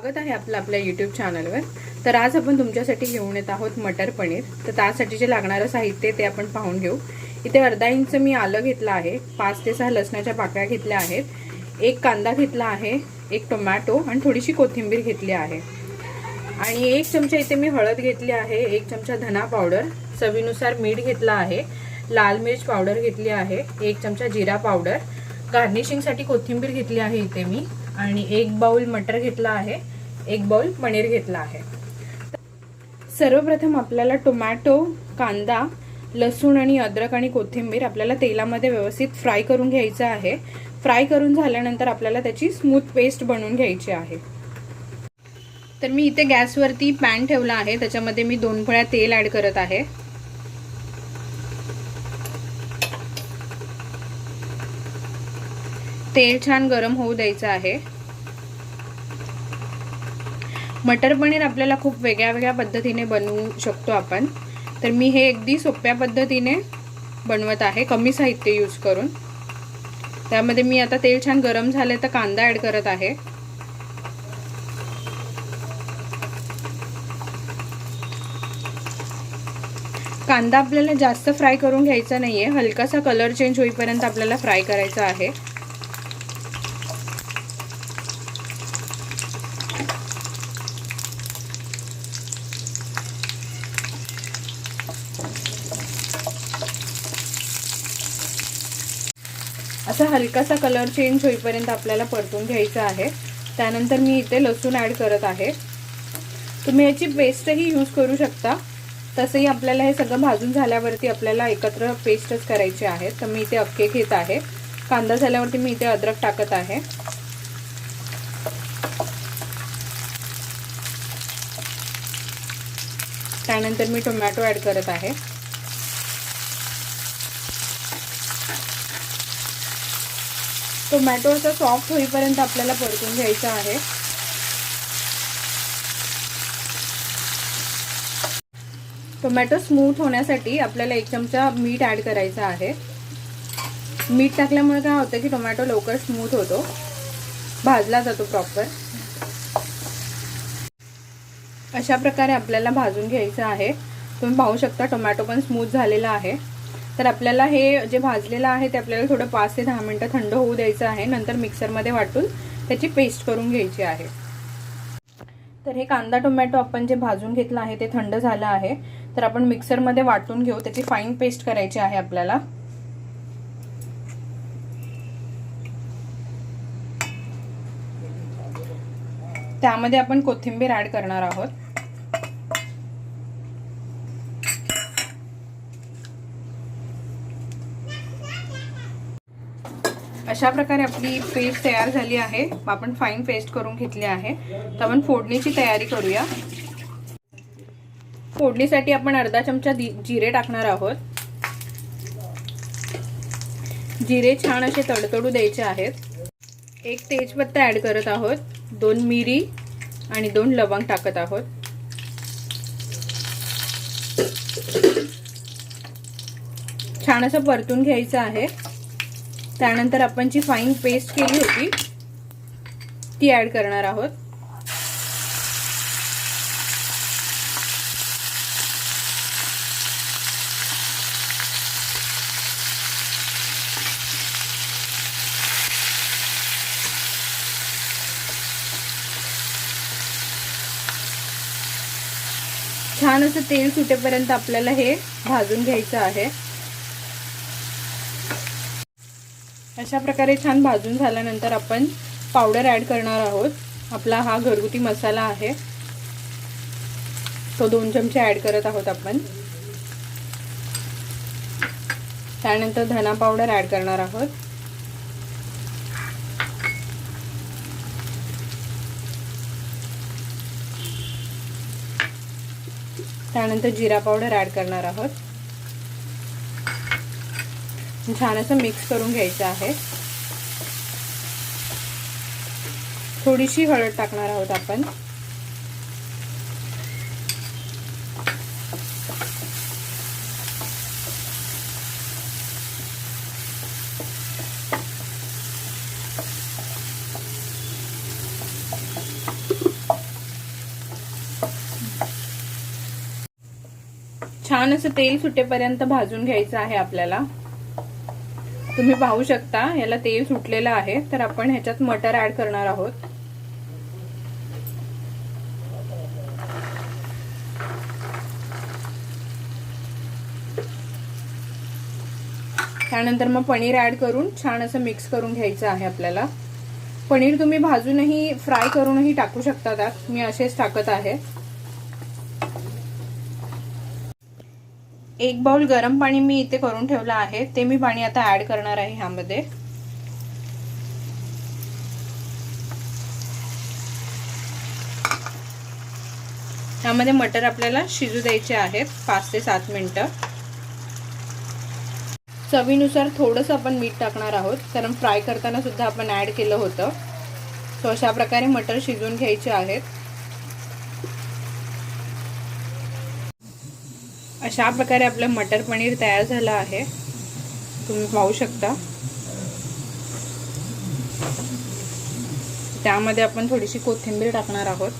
स्वागत आहे आपलं आपल्या YouTube चॅनलवर। तर आज आपण तुमच्यासाठी घेऊन येत आहोत मटर पनीर। तर त्यासाठी जे लागणारे साहित्य ते आपण पाहून घेऊ। इथे अर्धा इंच मी आलं घेतलं आहे, 5 ते 6 लसणाच्या पाकळ्या घेतल्या आहेत, एक कांदा घेतला आहे, एक टोमॅटो आणि थोडीशी कोथिंबीर घेतली आहे आणि 1 चमचा इथे मी हळद घेतली आहे, 1 चमचा धना पावडर, चवीनुसार मीठ घेतला आहे, लाल मिर्च पावडर घेतली आहे, 1 चमचा जीरा पावडर, गार्निशिंग साठी कोथिंबीर घेतली आहे इथे मी आणि 1 बाउल मटर घेतला आहे, 1 बाउल पनीर घेतला आहे। सर्वप्रथम आपल्याला टोमॅटो, कांदा, लसूण आणि अद्रक आणि कोथिंबीर आपल्याला तेलामध्ये व्यवस्थित फ्राय करून घ्यायचं आहे। फ्राय करून झाल्यानंतर आपल्याला त्याची स्मूथ पेस्ट बनवून घ्यायची आहे। तर मी इथे गॅसवरती पॅन ठेवला आहे, त्याच्यामध्ये मी 2 पळ्या तेल ऍड करत आहे। तेल छान गरम होऊ द्यायचं आहे। मटर पनीर आपल्याला खूप वेगळ्या पद्धतीने बनवू शकतो आपण। तर मी हे अगदी सोप्या पद्धतीने बनवत आहे, कमी साहित्य यूज करून। त्यामध्ये मी आता तेल छान गरम झाले तर कांदा ऍड करत आहे। कांदा आपल्याला जास्त फ्राय करून घ्यायचा नाहीये, हलकासा कलर चेंज होईपर्यंत आपल्याला फ्राय करायचा आहे। असा हलकासा कलर चेंज होईपर्यंत आपल्याला परतून घ्यायचा आहे। त्यानंतर मी इथे लसूण ऍड करत आहे। तुम्ही याची पेस्टही यूज करू शकता, तसंही आपल्याला हे सगळं भाजून झाल्यावरती आपल्याला एकत्र पेस्टच करायची आहे। तर मी इथे अख्खे घेत आहे। कांदा झाल्यावरती मी इथे अद्रक टाकत आहे। त्यानंतर मी टोमॅटो ऍड करत आहे। टोमॅटो असा सॉफ्ट होईपर्यंत आपल्याला परतून घ्यायचा आहे। टोमॅटो स्मूथ होण्यासाठी आपल्याला 1 चमचा मीठ ऍड करायचा आहे। मीठ टाकल्यामुळे काय होतं की टोमॅटो लवकर स्मूथ होतो, भाजला जातो प्रॉपर। अशा प्रकारे आपल्याला भाजून घ्यायचं आहे। तुम्ही पाहू शकता टोमॅटो पण स्मूथ झालेला आहे। तर आपल्याला हे जे भाजलेलं आहे ते आपल्याला थोडं 5 ते 10 मिनिटं थंड होऊ द्यायचं आहे। नंतर मिक्सरमध्ये वाटून त्याची पेस्ट करून घ्यायची आहे। तर हे कांदा टोमॅटो आपण जे भाजून घेतलं आहे ते थंड झालं आहे। तर आपण मिक्सरमध्ये वाटून घेऊ, त्याची फाईन पेस्ट करायची आहे आपल्याला। त्यामध्ये आपण कोथिंबीर ऍड करणार आहोत। अशा प्रकारे आपली पेस्ट तयार झाली आहे। आपण फाईन पेस्ट करून घेतली आहे। तर आपण फोडणीची तयारी करूया। फोडणीसाठी आपण अर्धा चमचा जिरे टाकणार आहोत। जिरे छान असे तडतडू द्यायचे आहेत। 1 तेजपत्ता ऍड करत आहोत, 2 मिरी आणि 2 लवंग टाकत आहोत। छान असं परतून घ्यायचं आहे। त्यानंतर आपण जी फाईन पेस्ट केली होती ती ऍड करणार आहोत। छान असं तेल सुटेपर्यंत आपल्याला हे भाजून घ्यायचं आहे। अशा प्रकारे छान भाजून झाल्यानंतर आपण पावडर ऍड करणार आहोत। आपला हा घरगुती मसाला आहे, तो 2 चमचे ऍड करत आहोत आपण। त्यानंतर धना पावडर ऍड करणार आहोत। त्यानंतर जीरा पावडर ऍड करणार आहोत। छान असं मिक्स करून घ्यायचं आहे। थोडीशी हळद टाकणार आहोत आपण। छान असं तेल सुटेपर्यंत भाजून घ्यायचं आहे आपल्याला। तुम्ही पाहू शकता याला तेल सुटलेलं आहे। तर आपण ह्याच्यात मटर ऍड करणार आहोत। त्यानंतर मग पनीर ऍड करून छान असं मिक्स करून घ्यायचं आहे आपल्याला। पनीर तुम्ही भाजूनही फ्राय करूनही टाकू शकता त्यात, मी असेच टाकत आहे। 1 बाउल गरम पाणी मी इथे करून ठेवलं आहे, ते मी पाणी आता ऍड करणार आहे ह्यामध्ये। यामध्ये मटर आपल्याला शिजू द्यायचे आहेत 5 ते 7 मिनिटं। चवीनुसार थोडंसं आपण मीठ टाकणार आहोत, कारण फ्राय करताना सुद्धा आपण ऍड केलं होतं। सो अशा प्रकारे मटर शिजवून घ्यायचे आहेत। अशा प्रकारे आपलं मटर पनीर तयार झालं आहे, तुम्ही पाहू शकता। त्यामध्ये आपण थोडीशी कोथिंबीर टाकणार आहोत।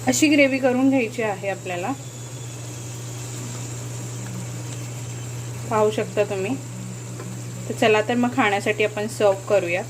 अशी ग्रेव्ही करून घ्यायची आहे आपल्याला, पाहू शकता तुम्ही। तर चला तर मग खाण्यासाठी आपण सर्व करूया।